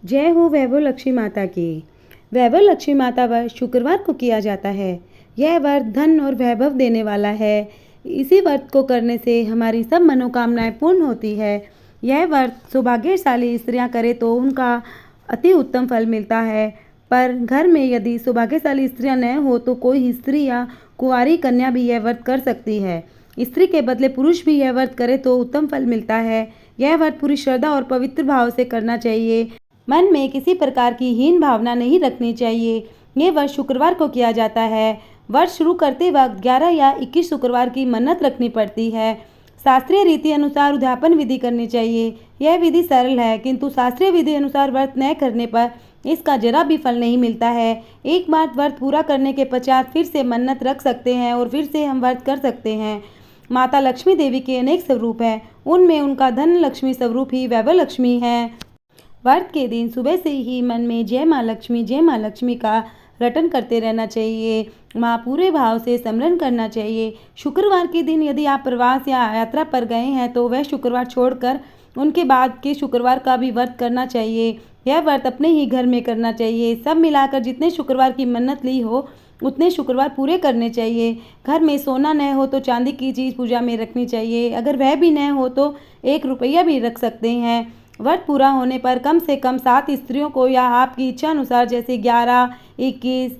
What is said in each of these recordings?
जय हो वैभव लक्ष्मी माता की। वैभव लक्ष्मी माता व्रत शुक्रवार को किया जाता है। यह व्रत धन और वैभव देने वाला है। इसी व्रत को करने से हमारी सब मनोकामनाएं पूर्ण होती है। यह व्रत सौभाग्यशाली स्त्रियां करें तो उनका अति उत्तम फल मिलता है। पर घर में यदि सौभाग्यशाली स्त्रियां न हो तो कोई स्त्री या कुंवारी कन्या भी यह व्रत कर सकती है। स्त्री के बदले पुरुष भी यह व्रत करे तो उत्तम फल मिलता है। यह व्रत पूरी श्रद्धा और पवित्र भाव से करना चाहिए। मन में किसी प्रकार की हीन भावना नहीं रखनी चाहिए। ये व्रत शुक्रवार को किया जाता है। व्रत शुरू करते वक्त 11 या 21 शुक्रवार की मन्नत रखनी पड़ती है। शास्त्रीय रीति अनुसार उद्यापन विधि करनी चाहिए। यह विधि सरल है, किंतु शास्त्रीय विधि अनुसार व्रत न करने पर इसका जरा भी फल नहीं मिलता है। एक बार व्रत पूरा करने के पश्चात फिर से मन्नत रख सकते हैं और फिर से हम व्रत कर सकते हैं। माता लक्ष्मी देवी के अनेक स्वरूप हैं, उनमें उनका धन लक्ष्मी स्वरूप ही वैभव लक्ष्मी है। व्रत के दिन सुबह से ही मन में जय माँ लक्ष्मी का रटन करते रहना चाहिए। माँ पूरे भाव से स्मरण करना चाहिए। शुक्रवार के दिन यदि आप प्रवास या यात्रा पर गए हैं तो वह शुक्रवार छोड़कर उनके बाद के शुक्रवार का भी व्रत करना चाहिए। यह व्रत अपने ही घर में करना चाहिए। सब मिलाकर जितने शुक्रवार की मन्नत ली हो उतने शुक्रवार पूरे करने चाहिए। घर में सोना न हो तो चांदी की चीज़ पूजा में रखनी चाहिए। अगर वह भी न हो तो 1 रुपया भी रख सकते हैं। व्रत पूरा होने पर कम से कम 7 स्त्रियों को या आपकी इच्छा अनुसार जैसे 11, 21,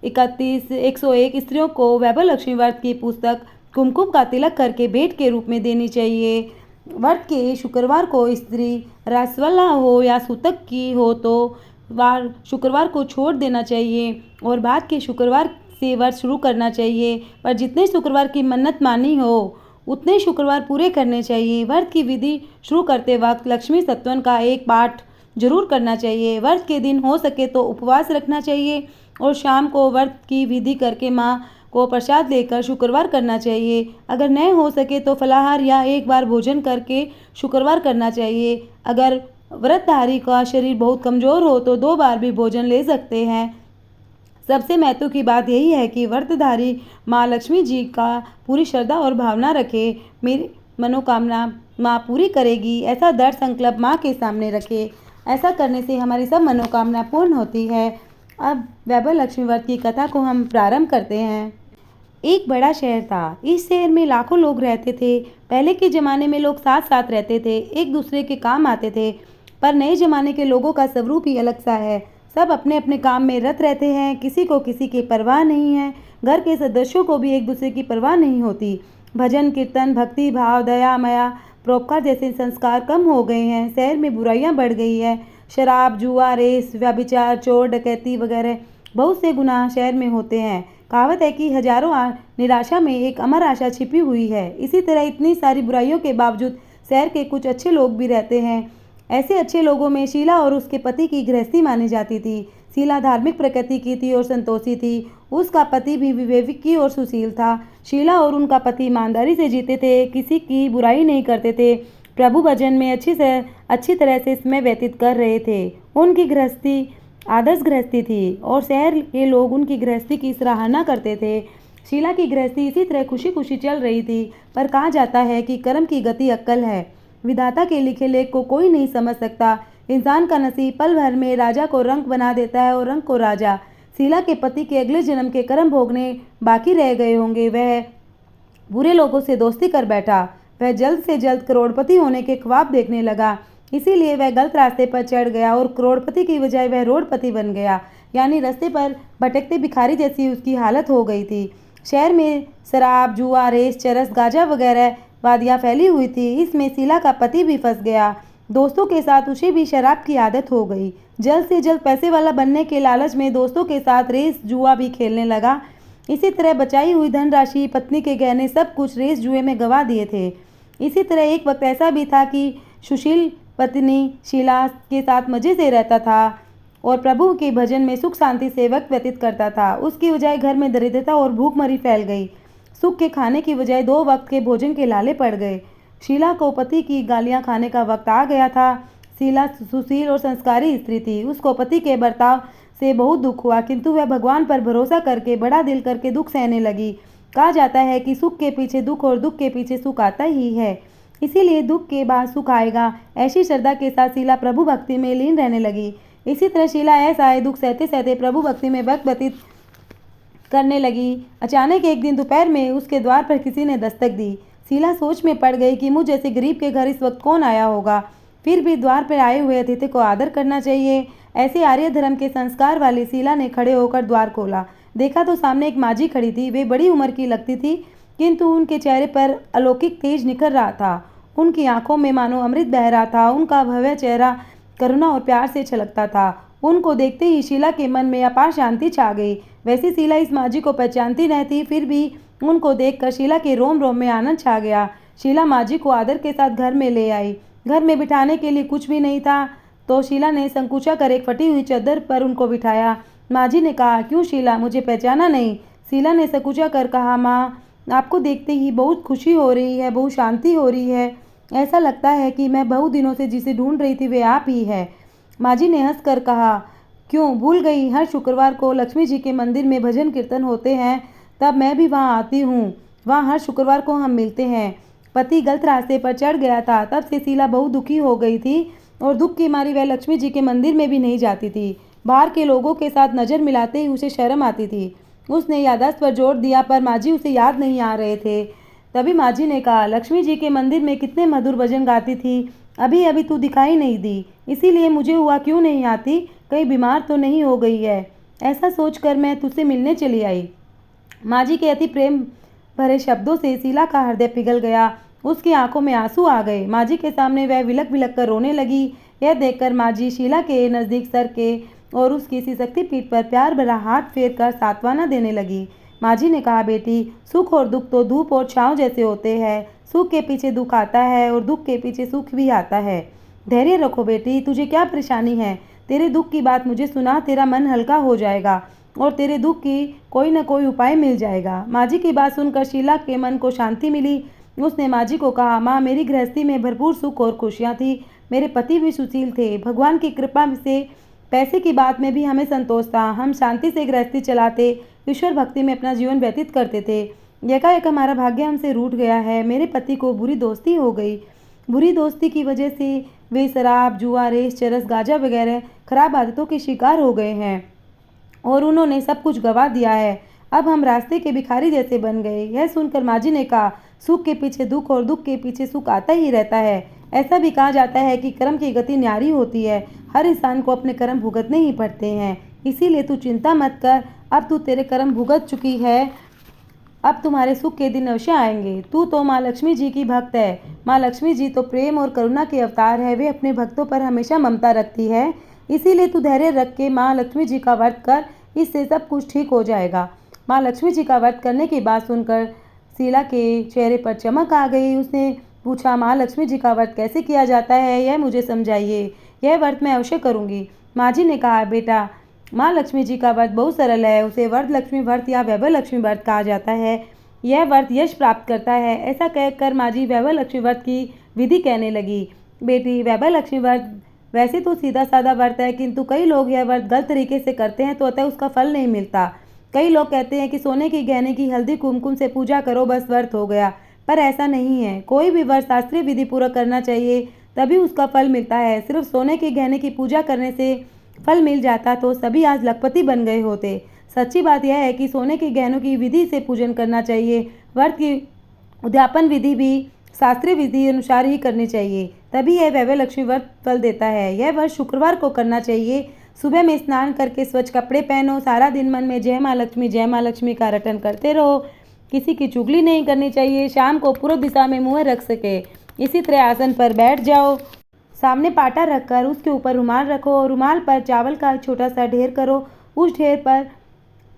31, 101 स्त्रियों को वैभव लक्ष्मी व्रत की पुस्तक कुमकुम का तिलक करके भेंट के रूप में देनी चाहिए। व्रत के शुक्रवार को स्त्री रासवल्ला हो या सूतक की हो तो वार शुक्रवार को छोड़ देना चाहिए और बाद के शुक्रवार से व्रत शुरू करना चाहिए। पर जितने शुक्रवार की मन्नत मानी हो उतने शुक्रवार पूरे करने चाहिए। व्रत की विधि शुरू करते वक्त लक्ष्मी सत्वन का एक पाठ जरूर करना चाहिए। व्रत के दिन हो सके तो उपवास रखना चाहिए और शाम को व्रत की विधि करके माँ को प्रसाद लेकर शुक्रवार करना चाहिए। अगर न हो सके तो फलाहार या एक बार भोजन करके शुक्रवार करना चाहिए। अगर व्रतधारी का शरीर बहुत कमज़ोर हो तो 2 बार भी भोजन ले सकते हैं। सबसे महत्व की बात यही है कि व्रतधारी माँ लक्ष्मी जी का पूरी श्रद्धा और भावना रखे। मेरी मनोकामना माँ पूरी करेगी, ऐसा दृढ़ संकल्प माँ के सामने रखे। ऐसा करने से हमारी सब मनोकामना पूर्ण होती है। अब वैभव लक्ष्मी व्रत की कथा को हम प्रारंभ करते हैं। एक बड़ा शहर था। इस शहर में लाखों लोग रहते थे। पहले के ज़माने में लोग साथ साथ रहते थे, एक दूसरे के काम आते थे। पर नए ज़माने के लोगों का स्वरूप ही अलग सा है। सब अपने अपने काम में रत रहते हैं, किसी को किसी की परवाह नहीं है। घर के सदस्यों को भी एक दूसरे की परवाह नहीं होती। भजन कीर्तन, भक्ति भाव, दया माया, परोपकार जैसे संस्कार कम हो गए हैं। शहर में बुराइयां बढ़ गई है। शराब, जुआ, रेस, व्यभिचार, चोर, डकैती वगैरह बहुत से गुनाह शहर में होते हैं। कहावत है कि हजारों निराशा में एक अमर आशा छिपी हुई है। इसी तरह इतनी सारी बुराइयों के बावजूद शहर के कुछ अच्छे लोग भी रहते हैं। ऐसे अच्छे लोगों में शीला और उसके पति की गृहस्थी मानी जाती थी। शीला धार्मिक प्रकृति की थी और संतोषी थी। उसका पति भी विवेकी और सुशील था। शीला और उनका पति ईमानदारी से जीते थे, किसी की बुराई नहीं करते थे, प्रभु भजन में अच्छी तरह से समय व्यतीत कर रहे थे। उनकी गृहस्थी आदर्श गृहस्थी थी और शहर के लोग उनकी गृहस्थी की सराहना करते थे। शीला की गृहस्थी इसी तरह खुशी खुशी चल रही थी। पर कहा जाता है कि कर्म की गति अक्कल है। विधाता के लिखे लेख को कोई नहीं समझ सकता। इंसान का नसीब पल भर में राजा को रंक बना देता है और रंक को राजा। शीला के पति के अगले जन्म के कर्म भोगने बाकी रह गए होंगे। वह बुरे लोगों से दोस्ती कर बैठा। वह जल्द से जल्द करोड़पति होने के ख्वाब देखने लगा। इसीलिए वह गलत रास्ते पर चढ़ गया और करोड़पति की बजाय वह रोडपति बन गया। यानी रास्ते पर भटकते भिखारी जैसी उसकी हालत हो गई थी। शहर में शराब, जुआ, रेस, चरस, गांजा वगैरह वादियाँ फैली हुई थी। इसमें शीला का पति भी फंस गया। दोस्तों के साथ उसे भी शराब की आदत हो गई। जल्द से जल्द पैसे वाला बनने के लालच में दोस्तों के साथ रेस जुआ भी खेलने लगा। इसी तरह बचाई हुई धनराशि, पत्नी के गहने सब कुछ रेस जुए में गंवा दिए थे। इसी तरह एक वक्त ऐसा भी था कि सुशील पत्नी शीला के साथ मजे से रहता था और प्रभु के भजन में सुख शांति से वक्त व्यतीत करता था। उसकी बजाय घर में दरिद्रता और भूखमरी फैल गई। सुख के खाने की बजाय 2 वक्त के भोजन के लाले पड़ गए। शीला को पति की गालियां खाने का वक्त आ गया था। शीला सुशील और संस्कारी स्त्री थी। उसको पति के बर्ताव से बहुत दुख हुआ, किंतु वह भगवान पर भरोसा करके बड़ा दिल करके दुख सहने लगी। कहा जाता है कि सुख के पीछे दुख और दुख के पीछे सुख आता ही है, इसीलिए दुख के बाद सुख आएगा। ऐसी श्रद्धा के साथ शीला प्रभु भक्ति में लीन रहने लगी। इसी तरह शीला ऐसा दुख सहते सहते प्रभु भक्ति में वक्त व्यतीत करने लगी। अचानक एक दिन दोपहर में उसके द्वार पर किसी ने दस्तक दी। शीला सोच में पड़ गई कि मुझ जैसे गरीब के घर इस वक्त कौन आया होगा। फिर भी द्वार पर आए हुए अतिथि को आदर करना चाहिए। ऐसे आर्य धर्म के संस्कार वाली शीला ने खड़े होकर द्वार खोला। देखा तो सामने एक माझी खड़ी थी। वे बड़ी उम्र की लगती थी, किंतु उनके चेहरे पर अलौकिक तेज निखर रहा था। उनकी आंखों में मानो अमृत बह रहा था। उनका भव्य चेहरा करुणा और प्यार से छलकता था। उनको देखते ही शीला के मन में अपार शांति छा गई। वैसे शीला इस माझी को पहचानती नहीं थी, फिर भी उनको देखकर शीला के रोम रोम में आनंद छा गया। शीला माझी को आदर के साथ घर में ले आई। घर में बिठाने के लिए कुछ भी नहीं था, तो शीला ने संकुचा कर एक फटी हुई चादर पर उनको बिठाया। माझी ने कहा, क्यों शीला, मुझे पहचाना नहीं? शीला ने संकुचा कर कहा, माँ, आपको देखते ही बहुत खुशी हो रही है, बहुत शांति हो रही है। ऐसा लगता है कि मैं बहुत दिनों से जिसे ढूंढ रही थी वे आप ही है। माझी ने हंसकर कहा, क्यों भूल गई? हर शुक्रवार को लक्ष्मी जी के मंदिर में भजन कीर्तन होते हैं, तब मैं भी वहाँ आती हूँ। वहाँ हर शुक्रवार को हम मिलते हैं। पति गलत रास्ते पर चढ़ गया था, तब से शीला बहुत दुखी हो गई थी और दुख की मारी वह लक्ष्मी जी के मंदिर में भी नहीं जाती थी। बाहर के लोगों के साथ नज़र मिलाते ही उसे शर्म आती थी। उसने याददाश्त पर जोर दिया, पर माझी उसे याद नहीं आ रहे थे। तभी माझी ने कहा, लक्ष्मी जी के मंदिर में कितने मधुर भजन गाती थी, अभी अभी तू दिखाई नहीं दी, इसीलिए मुझे हुआ क्यों नहीं आती, कहीं बीमार तो नहीं हो गई है। ऐसा सोचकर मैं तुझसे मिलने चली आई। माझी के अति प्रेम भरे शब्दों से शीला का हृदय पिघल गया। उसकी आंखों में आंसू आ गए। माझी के सामने वह विलक विलक कर रोने लगी। यह देखकर माझी शीला के नज़दीक सर के और उसकी सिसकती पीठ पर प्यार भरा हाथ फेर कर सांत्वना देने लगी। माझी ने कहा, बेटी, सुख और दुख तो धूप और छाँव जैसे होते हैं। सुख के पीछे दुख आता है और दुख के पीछे सुख भी आता है। धैर्य रखो बेटी, तुझे क्या परेशानी है? तेरे दुख की बात मुझे सुना, तेरा मन हल्का हो जाएगा और तेरे दुख की कोई न कोई उपाय मिल जाएगा। माझी की बात सुनकर शीला के मन को शांति मिली। उसने माझी को कहा, माँ, मेरी गृहस्थी में भरपूर सुख और खुशियाँ थी। मेरे पति भी सुशील थे। भगवान की कृपा से पैसे की बात में भी हमें संतोष था। हम शांति से गृहस्थी चलाते, ईश्वर भक्ति में अपना जीवन व्यतीत करते थे। एकाएक हमारा भाग्य हमसे रूठ गया है। मेरे पति को बुरी दोस्ती हो गई। बुरी दोस्ती की वजह से वे शराब, जुआ, रेस, चरस, गांजा वगैरह खराब आदतों के शिकार हो गए हैं और उन्होंने सब कुछ गंवा दिया है। अब हम रास्ते के भिखारी जैसे बन गए। यह सुनकर माझी ने कहा, सुख के पीछे दुख और दुख के पीछे सुख आता ही रहता है। ऐसा भी कहा जाता है कि कर्म की गति न्यारी होती है। हर इंसान को अपने कर्म भुगतने ही पड़ते हैं। इसीलिए तू चिंता मत कर, अब तू तेरे कर्म भुगत चुकी है। अब तुम्हारे सुख के दिन अवश्य आएंगे। तू तो माँ लक्ष्मी जी की भक्त है। माँ लक्ष्मी जी तो प्रेम और करुणा के अवतार है। वे अपने भक्तों पर हमेशा ममता रखती है। इसीलिए तू धैर्य रख के माँ लक्ष्मी जी का व्रत कर, इससे सब कुछ ठीक हो जाएगा। माँ लक्ष्मी जी का व्रत करने की बात सुनकर शीला के चेहरे पर चमक आ गई। उसने पूछा, माँ लक्ष्मी जी का व्रत कैसे किया जाता है, यह मुझे समझाइए। यह व्रत मैं अवश्य करूँगी। माझी ने कहा, बेटा, माँ लक्ष्मी जी का व्रत बहुत सरल है। उसे वरद लक्ष्मी व्रत या वैभव लक्ष्मी व्रत कहा जाता है। यह व्रत यश प्राप्त करता है। ऐसा कहकर माझी वैभव लक्ष्मी व्रत की विधि कहने लगी। बेटी, वैभव लक्ष्मी व्रत वैसे तो सीधा साधा व्रत है, किंतु कई लोग यह व्रत गलत तरीके से करते हैं तो अतः उसका फल नहीं मिलता। कई लोग कहते हैं कि सोने की गहने की हल्दी कुमकुम से पूजा करो, बस व्रत हो गया, पर ऐसा नहीं है। कोई भी व्रत शास्त्रीय विधि पूरा करना चाहिए, तभी उसका फल मिलता है। सिर्फ सोने के गहने की पूजा करने से फल मिल जाता तो सभी आज लखपति बन गए होते। सच्ची बात यह है कि सोने के गहनों की विधि से पूजन करना चाहिए। व्रत की उद्यापन विधि भी शास्त्रीय विधि अनुसार ही करनी चाहिए, तभी यह वैभव लक्ष्मी व्रत फल देता है। यह व्रत शुक्रवार को करना चाहिए। सुबह में स्नान करके स्वच्छ कपड़े पहनो। सारा दिन मन में जय माँ लक्ष्मी का रटन करते रहो। किसी की चुगली नहीं करनी चाहिए। शाम को पूर्व दिशा में मुँह रख सके, इसी तरह आसन पर बैठ जाओ। सामने पाटा रखकर उसके ऊपर रुमाल रखो। रुमाल पर चावल का छोटा सा ढेर करो। उस ढेर पर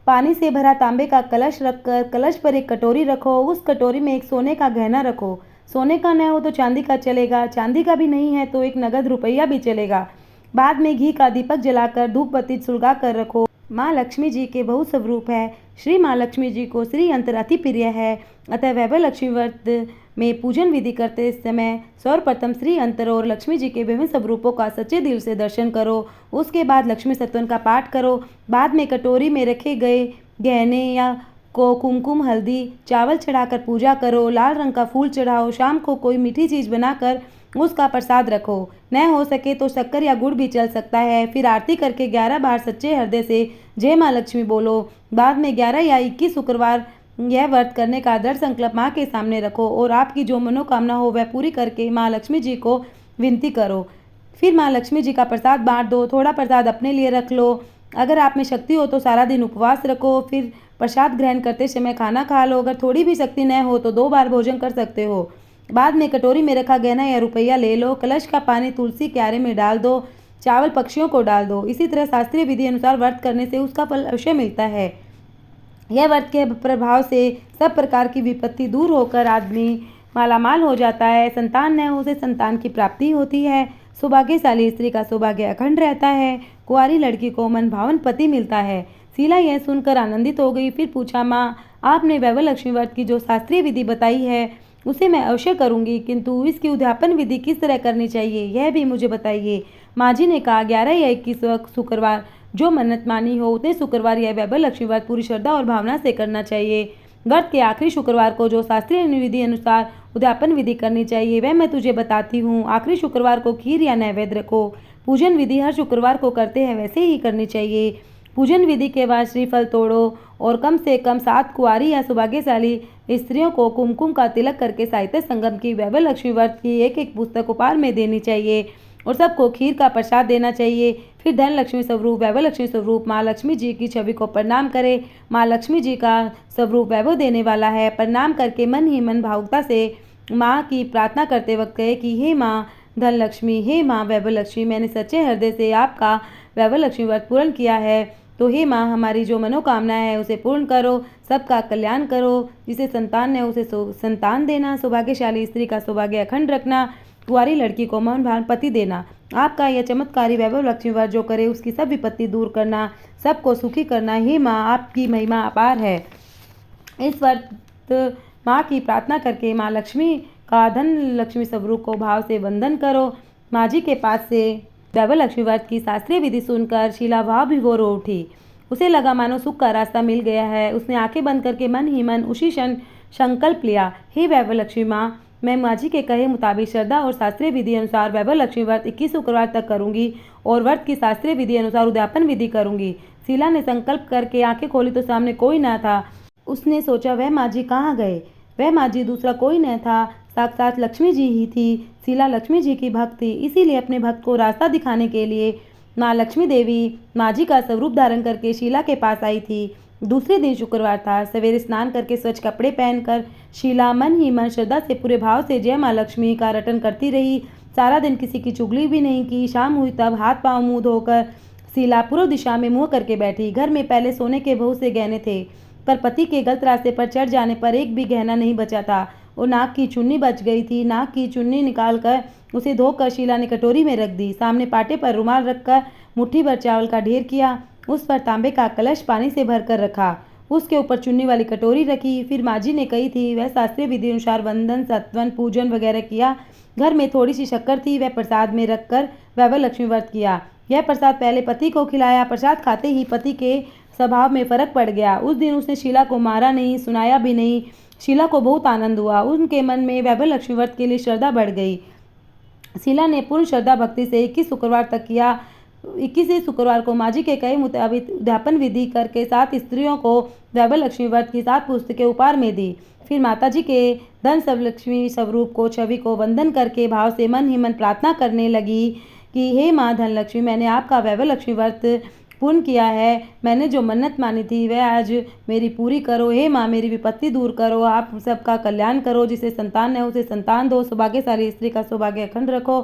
पानी से भरा तांबे का कलश रखकर कलश पर एक कटोरी रखो। उस कटोरी में एक सोने का गहना रखो। सोने का न हो तो चांदी का चलेगा, चांदी का भी नहीं है तो एक नगद रुपया भी चलेगा। बाद में घी का दीपक जलाकर धूप बत्ती सुलगा कर रखो। माँ लक्ष्मी जी के बहुत स्वरूप है। श्री माँ लक्ष्मी जी को श्री यंत्र अति प्रिय है, अतः वैभव लक्ष्मी व्रत में पूजन विधि करते समय सर्वप्रथम श्री यंत्र और लक्ष्मी जी के विभिन्न स्वरूपों का सच्चे दिल से दर्शन करो। उसके बाद लक्ष्मी सत्वन का पाठ करो। बाद में कटोरी में रखे गए गहने या को कुमकुम, हल्दी, चावल चढ़ाकर पूजा करो। लाल रंग का फूल चढ़ाओ। शाम को कोई मीठी चीज़ बनाकर उसका प्रसाद रखो। न हो सके तो शक्कर या गुड़ भी चल सकता है। फिर आरती करके 11 बार सच्चे हृदय से जय माँ लक्ष्मी बोलो। बाद में 11 या 21 शुक्रवार यह व्रत करने का दृढ़ संकल्प माँ के सामने रखो और आपकी जो मनोकामना हो वह पूरी करके माँ लक्ष्मी जी को विनती करो। फिर माँ लक्ष्मी जी का प्रसाद बांट दो। थोड़ा प्रसाद अपने लिए रख लो। अगर आप में शक्ति हो तो सारा दिन उपवास रखो। फिर प्रसाद ग्रहण करते समय खाना खा लो। अगर थोड़ी भी शक्ति न हो तो 2 बार भोजन कर सकते हो। बाद में कटोरी में रखा गहना या रुपया ले लो। कलश का पानी तुलसी क्यारे में डाल दो। चावल पक्षियों को डाल दो। इसी तरह शास्त्रीय विधि अनुसार व्रत करने से उसका फल अवश्य मिलता है। यह व्रत के प्रभाव से सब प्रकार की विपत्ति दूर होकर आदमी मालामाल हो जाता है। संतान न हो उसे संतान की प्राप्ति होती है। सौभाग्यशाली स्त्री का सौभाग्य अखंड रहता है। कुंवारी लड़की को मनभावन पति मिलता है। शीला यह सुनकर आनंदित हो गई। फिर पूछा, माँ आपने वैभव लक्ष्मी व्रत की जो शास्त्रीय विधि बताई है उसे मैं अवश्य करूंगी, किंतु इसकी उद्यापन विधि किस तरह करनी चाहिए यह भी मुझे बताइए। माँ जी ने कहा, 11 या 21 शुक्रवार जो मन्नत मानी हो उतने शुक्रवार यह वैभव लक्ष्मी व्रत पूरी श्रद्धा और भावना से करना चाहिए। व्रत के आखिरी शुक्रवार को जो शास्त्रीय विधि अनुसार उद्यापन विधि करनी चाहिए वह मैं तुझे बताती हूँ। आखिरी शुक्रवार को खीर या नैवेद्य रखो। पूजन विधि हर शुक्रवार को करते हैं वैसे ही करनी चाहिए। पूजन विधि के बाद श्रीफल तोड़ो और कम से कम 7 कुंवारी या सौभाग्यशाली स्त्रियों को कुमकुम का तिलक करके साहित्य संगम की वैभव लक्ष्मी व्रत की एक पुस्तक उपहार में देनी चाहिए और सबको खीर का प्रसाद देना चाहिए। फिर धन लक्ष्मी स्वरूप वैभव लक्ष्मी स्वरूप माँ लक्ष्मी जी की छवि को प्रणाम करें। माँ लक्ष्मी जी का स्वरूप वैभव देने वाला है। प्रणाम करके मन ही मन भावुकता से माँ की प्रार्थना करते वक्त कहे कि हे माँ धन लक्ष्मी, हे माँ वैभव लक्ष्मी, मैंने सच्चे हृदय से आपका वैभव लक्ष्मी व्रत पूर्ण किया है, तो हे माँ हमारी जो मनोकामना है उसे पूर्ण करो, सबका कल्याण करो। जिसे संतान है उसे संतान देना, सौभाग्यशाली स्त्री का सौभाग्य अखंड रखना, कुंवारी लड़की को मनभावन पति देना। आपका यह चमत्कारी वैभव लक्ष्मी व्रत जो करे उसकी सब विपत्ति दूर करना, सबको सुखी करना। हे माँ आपकी महिमा अपार है। इस व्रत माँ की प्रार्थना करके माँ लक्ष्मी का धन लक्ष्मी स्वरूप को भाव से वंदन करो। माँ जी के पास से वैभव लक्ष्मी व्रत की शास्त्रीय विधि सुनकर शीला भाव विभोर हो उठी। उसे लगा मानो सुख का रास्ता मिल गया है। उसने आंखें बंद करके मन ही मन उसी क्षण संकल्प लिया, हे वैभव लक्ष्मी माँ, मैं माँ जी के कहे मुताबिक श्रद्धा और शास्त्रीय विधि अनुसार वैभव लक्ष्मी व्रत 21 शुक्रवार तक करूंगी और व्रत की शास्त्रीय विधि अनुसार उद्यापन विधि करूंगी। शीला ने संकल्प करके आंखें खोली तो सामने कोई न था। उसने सोचा, वह माँ जी कहाँ गए? वह माँ जी दूसरा कोई न था, साक्षात लक्ष्मी जी ही थी। शीला लक्ष्मी जी की भक्त थी, इसीलिए अपने भक्त को रास्ता दिखाने के लिए माँ लक्ष्मी देवी माँ जी का स्वरूप धारण करके शीला के पास आई थी। दूसरे दिन शुक्रवार था। सवेरे स्नान करके स्वच्छ कपड़े पहनकर शीला मन ही मन श्रद्धा से पूरे भाव से जय माँ लक्ष्मी का रटन करती रही। सारा दिन किसी की चुगली भी नहीं की। शाम हुई तब हाथ पांव मुंह धोकर शीला पूर्व दिशा में मुंह करके बैठी। घर में पहले सोने के बहुत से गहने थे, पर पति के गलत रास्ते पर चढ़ जाने पर एक भी गहना नहीं बचा था और नाक की चुन्नी बच गई थी। नाक की चुन्नी निकालकर उसे धोकर शीला ने कटोरी में रख दी। सामने पाटे पर रुमाल रखकर मुट्ठी भर चावल का ढेर किया। उस पर तांबे का कलश पानी से भरकर रखा। उसके ऊपर चुन्नी वाली कटोरी रखी। फिर माँ जी ने कही थी वह शास्त्रीय विधि अनुसार वंदन सत्वन पूजन वगैरह किया। घर में थोड़ी सी शक्कर थी, वह प्रसाद में रखकर वैभव लक्ष्मी व्रत किया। यह प्रसाद पहले पति को खिलाया। प्रसाद खाते ही पति के स्वभाव में फर्क पड़ गया। उस दिन उसने शीला को मारा नहीं, सुनाया भी नहीं। शीला को बहुत आनंद हुआ। उनके मन में वैभव लक्ष्मी व्रत के लिए श्रद्धा बढ़ गई। शीला ने पूर्ण श्रद्धा भक्ति से 21 शुक्रवार तक किया। 21वें शुक्रवार को माँ जी के कहे मुताबिक उद्यापन विधि करके 7 स्त्रियों को वैभव लक्ष्मी व्रत की 7 पुस्तकें उपहार में दी। फिर माता जी के धन सब लक्ष्मी स्वरूप को छवि को वंदन करके भाव से मन ही मन प्रार्थना करने लगी कि हे माँ धन लक्ष्मी, मैंने आपका वैभव लक्ष्मी व्रत पूर्ण किया है। मैंने जो मन्नत मानी थी वह आज मेरी पूरी करो। हे माँ मेरी विपत्ति दूर करो, आप सबका कल्याण करो। जिसे संतान है उसे संतान दो, सौभाग्यशाली स्त्री का सौभाग्य अखंड रखो,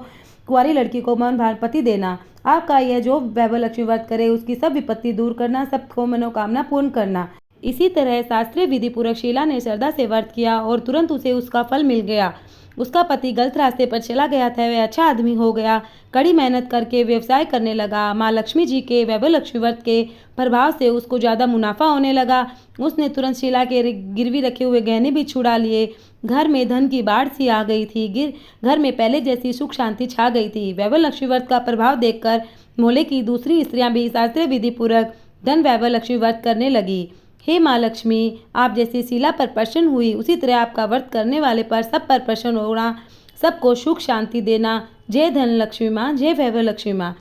कुंवारी लड़की को मन भार पति देना। आपका यह जो वैभव लक्ष्मी व्रत करे उसकी सब विपत्ति दूर करना, सबको मनोकामना पूर्ण करना। इसी तरह शास्त्रीय विधि पूर्वक शीला ने श्रद्धा से व्रत किया और तुरंत उसे उसका फल मिल गया। उसका पति गलत रास्ते पर चला गया था, वह अच्छा आदमी हो गया। कड़ी मेहनत करके व्यवसाय करने लगा। माँ लक्ष्मी जी के वैभव लक्ष्मी व्रत के प्रभाव से उसको ज़्यादा मुनाफा होने लगा। उसने तुरंत शीला के गिरवी रखे हुए गहने भी छुड़ा लिए। घर में धन की बाढ़ सी आ गई थी। घर में पहले जैसी सुख शांति छा गई थी। वैभव लक्ष्मी व्रत का प्रभाव देखकर मोहल्ले की दूसरी स्त्रियां भी शास्त्रीय विधि पूर्वक धन वैभव लक्ष्मी व्रत करने लगी। हे माँ लक्ष्मी, आप जैसी शीला पर प्रसन्न हुई उसी तरह आपका व्रत करने वाले पर सब पर प्रसन्न होना, सबको सुख शांति देना। जय धन लक्ष्मी माँ, जय वैभव लक्ष्मी माँ।